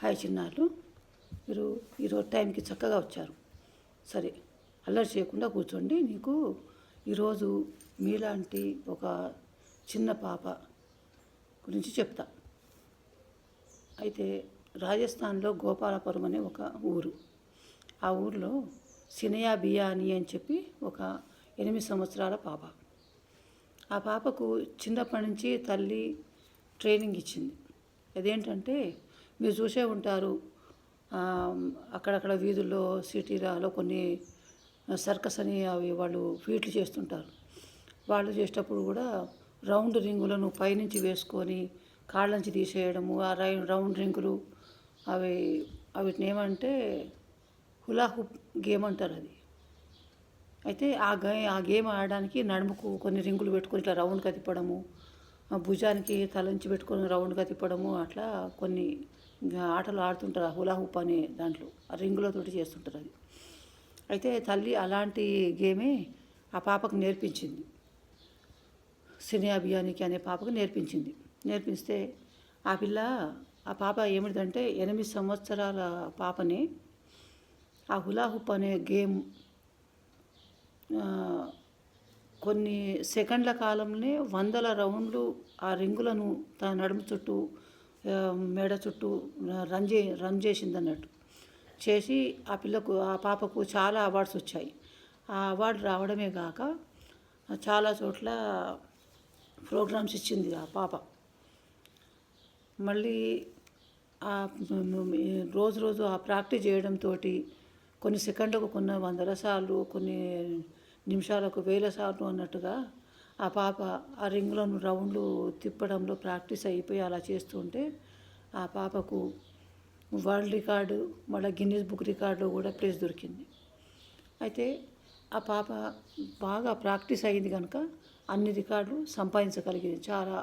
Hi చిన్నారులు, మీరు ఈరోజు టైంకి చక్కగా వచ్చారు. సరే, అల్లరి చేయకుండా కూర్చోండి. నీకు ఈరోజు మీలాంటి ఒక చిన్న పాప గురించి చెప్తా. అయితే రాజస్థాన్లో గోపాలపురం అనే ఒక ఊరు. ఆ ఊరిలో సినయా బియానీ అని చెప్పి ఒక 8 సంవత్సరాల పాప. ఆ పాపకు చిన్నప్పటి నుంచి తల్లి ట్రైనింగ్ ఇచ్చింది. అదేంటంటే, మీరు చూసే ఉంటారు, అక్కడక్కడ వీధుల్లో సిటీలలో కొన్ని సర్కస్ అని అవి వాళ్ళు ఫీట్లు చేస్తుంటారు. వాళ్ళు చేసేటప్పుడు కూడా రౌండ్ రింగులను పైనుంచి వేసుకొని కాళ్ళ నుంచి తీసేయడము, ఆ రౌండ్ రింగులు వీటిని ఏమంటే హులా హుప్ గేమ్ అంటారు. అది అయితే ఆ గేమ్ ఆడడానికి నడుముకు కొన్ని రింగులు పెట్టుకొని ఇట్లా రౌండ్గా తిప్పడము, భుజానికి తలంచి పెట్టుకొని రౌండ్గా తిప్పడము, అట్లా కొన్ని ఆటలు ఆడుతుంటారు. ఆ హులా హుప్ అనే దాంట్లో ఆ రింగులతోటి చేస్తుంటారు అది. అయితే తల్లి అలాంటి గేమే ఆ పాపకు నేర్పించింది. సినియా బియానికి అనే పాపకు నేర్పిస్తే ఆ పాప ఏమిటంటే 8 సంవత్సరాల పాపని ఆ హులా హుప్ అనే గేమ్ కొన్ని సెకండ్ల కాలంలోనే 100 రౌండ్లు ఆ రింగులను తన నడుము చుట్టూ మెడ చుట్టూ రన్ చేసింది అన్నట్టు. చేసి ఆ పాపకు చాలా అవార్డ్స్ వచ్చాయి. ఆ అవార్డు రావడమే కాక చాలా చోట్ల ప్రోగ్రామ్స్ ఇచ్చింది ఆ పాప. మళ్ళీ రోజు ఆ ప్రాక్టీస్ చేయడంతో కొన్ని సెకండ్లకు కొన్ని 100 సార్లు, కొన్ని నిమిషాలకు 1000 సార్లు అన్నట్టుగా ఆ పాప ఆ రింగులను రౌండ్లు తిప్పడంలో ప్రాక్టీస్ అయిపోయి అలా చేస్తుంటే ఆ పాపకు వరల్డ్ రికార్డు, మళ్ళీ గిన్నీస్ బుక్ రికార్డులో కూడా ప్లేస్ దొరికింది. అయితే ఆ పాప బాగా ప్రాక్టీస్ అయ్యింది కనుక అన్ని రికార్డులు సంపాదించగలిగింది. చాలా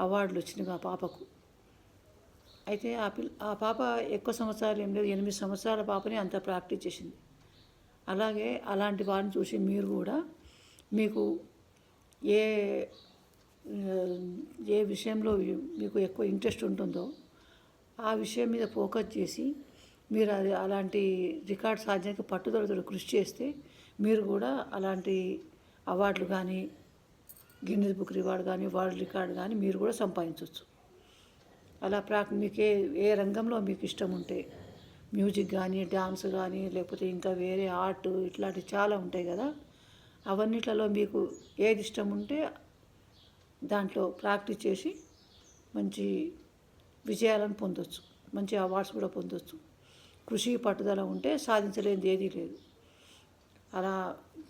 అవార్డులు వచ్చినాయి ఆ పాపకు. అయితే ఆ పాప ఎక్కువ సంవత్సరాలు ఏం లేదు, 8 సంవత్సరాల పాపని అంత ప్రాక్టీస్ చేసింది. అలాగే అలాంటి వారిని చూసి మీరు కూడా మీకు ఏ విషయంలో మీకు ఎక్కువ ఇంట్రెస్ట్ ఉంటుందో ఆ విషయం మీద ఫోకస్ చేసి మీరు అలాంటి రికార్డ్ సాధనకి పట్టుదలతో కృషి చేస్తే మీరు కూడా అలాంటి అవార్డులు కానీ, గిన్నీస్ బుక్ రికార్డ్ కానీ, వరల్డ్ రికార్డ్ కానీ మీరు కూడా సంపాదించవచ్చు. అలా మీకు ఏ రంగంలో మీకు ఇష్టం ఉంటే, మ్యూజిక్ కానీ, డ్యాన్స్ కానీ, లేకపోతే ఇంకా వేరే ఆర్ట్, ఇట్లాంటివి చాలా ఉంటాయి కదా, అవన్నిట్లలో మీకు ఏది ఇష్టం ఉంటే దాంట్లో ప్రాక్టీస్ చేసి మంచి విజయాలను పొందొచ్చు, మంచి అవార్డ్స్ కూడా పొందొచ్చు. కృషి పట్టుదల ఉంటే సాధించలేనిది ఏదీ లేదు. అలా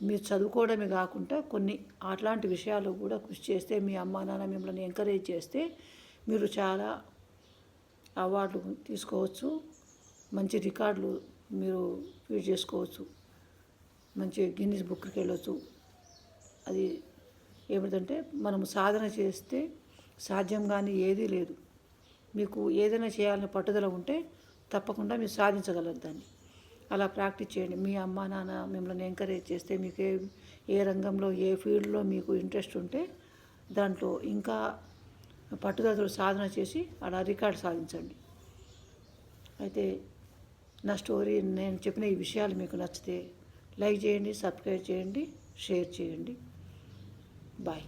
మీరు చదువుకోవడమే కాకుండా కొన్ని అట్లాంటి విషయాలు కూడా కృషి చేస్తే, మీ అమ్మా నాన్న మిమ్మల్ని ఎంకరేజ్ చేస్తే మీరు చాలా అవార్డులు తీసుకోవచ్చు, మంచి రికార్డులు మీరు ఫీడ్ చేసుకోవచ్చు, మంచి గిన్నీస్ బుక్కి వెళ్ళొచ్చు. అది ఏమిటంటే, మనం సాధన చేస్తే సాధ్యం కానీ ఏదీ లేదు. మీకు ఏదైనా చేయాలని పట్టుదల ఉంటే తప్పకుండా మీరు సాధించగలరు దాన్ని. అలా ప్రాక్టీస్ చేయండి. మీ అమ్మా నాన్న మిమ్మల్ని ఎంకరేజ్ చేస్తే మీకు ఏ రంగంలో, ఏ ఫీల్డ్లో మీకు ఇంట్రెస్ట్ ఉంటే దాంట్లో ఇంకా పట్టుదలతో సాధన చేసి అలా రికార్డు సాధించండి. అయితే నా స్టోరీ, నేను చెప్పిన ఈ విషయాలు మీకు నచ్చితే లైక్ చేయండి, సబ్స్క్రైబ్ చేయండి, షేర్ చేయండి. బాయ్.